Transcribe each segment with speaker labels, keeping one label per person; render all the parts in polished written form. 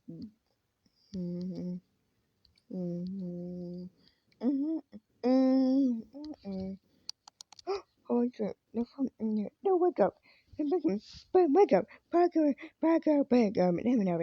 Speaker 1: Mm, mm, mm, mm, mm. Oh, shit. No, no, wake up. Wake up. Parker, Parker, wake up. Let me know.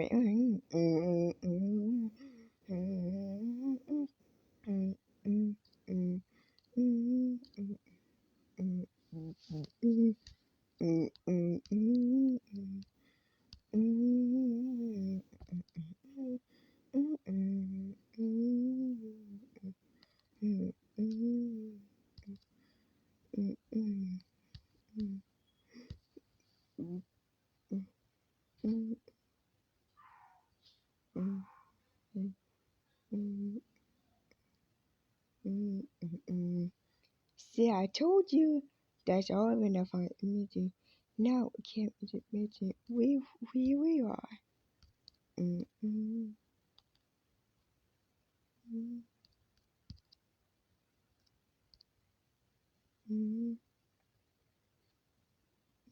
Speaker 1: See, I told you that's all enough for imagine. Now we can't imagine we are. Mm, mm, mm, mm,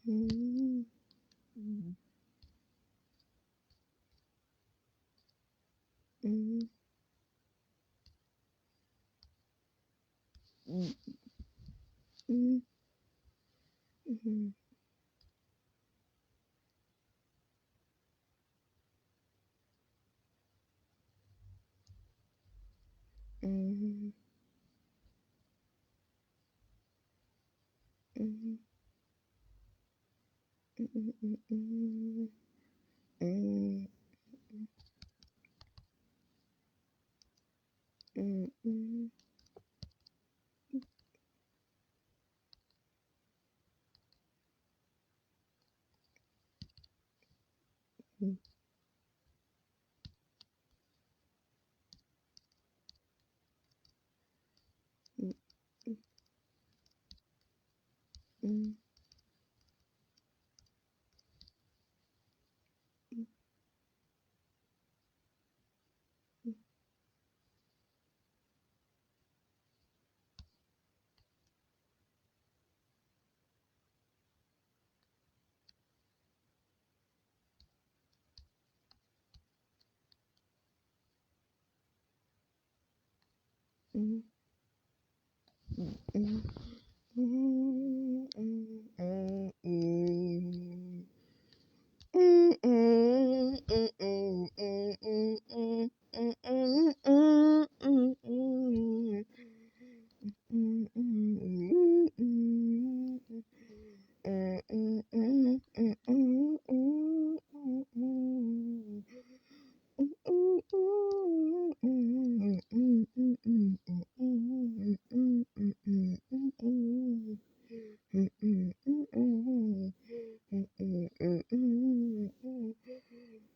Speaker 1: mm, mm, mm, mm, mm, mhm, mhm, mhm, mhm, mhm, mhm, mhm, mhm, mhm, mhm,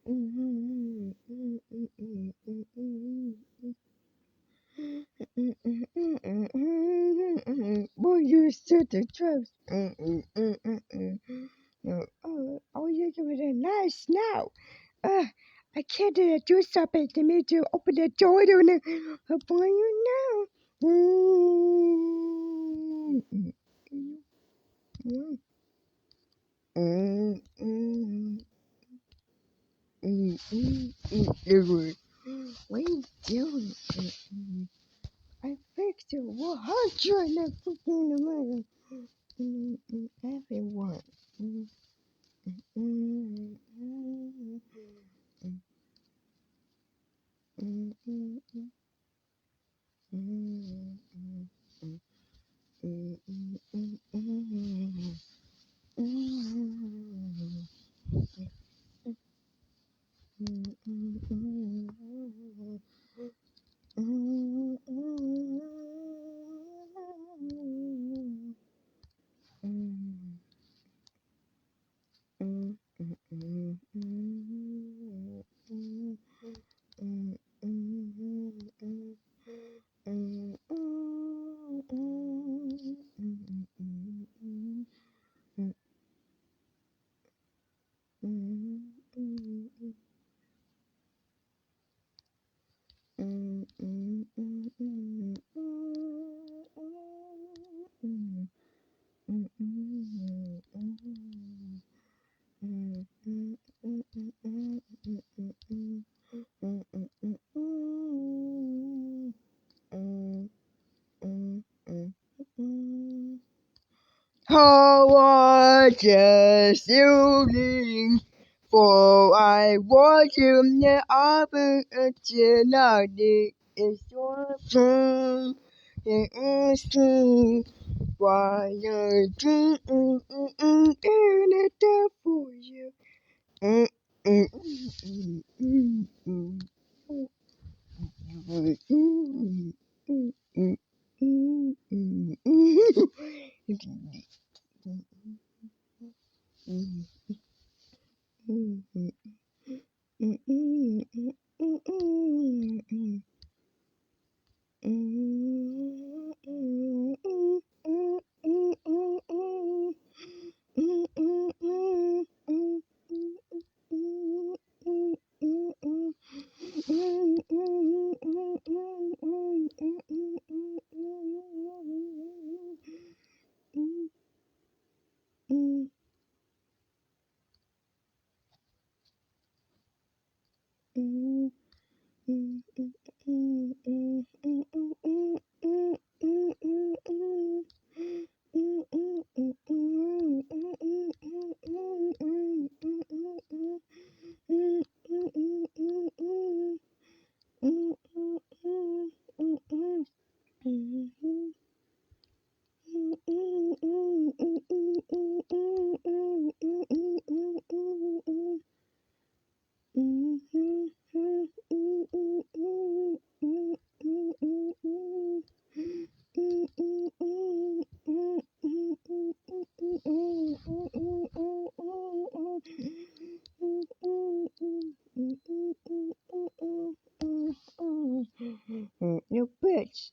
Speaker 1: mhm, mhm, mhm, mhm, mhm. Boy, you said the truth. No, oh, you're giving it a nice now. Uh, I can't do something to me to open the door to upon you now. What are you doing? I fixed it 100 and freaking million. Everyone. How was just shooting for I was in the oven until I did it's your turn. And why you're drinking it for you. Mm, mm, mm, mm, mm, mm, mm, mm, mm, mm, mm, mm. You bitch.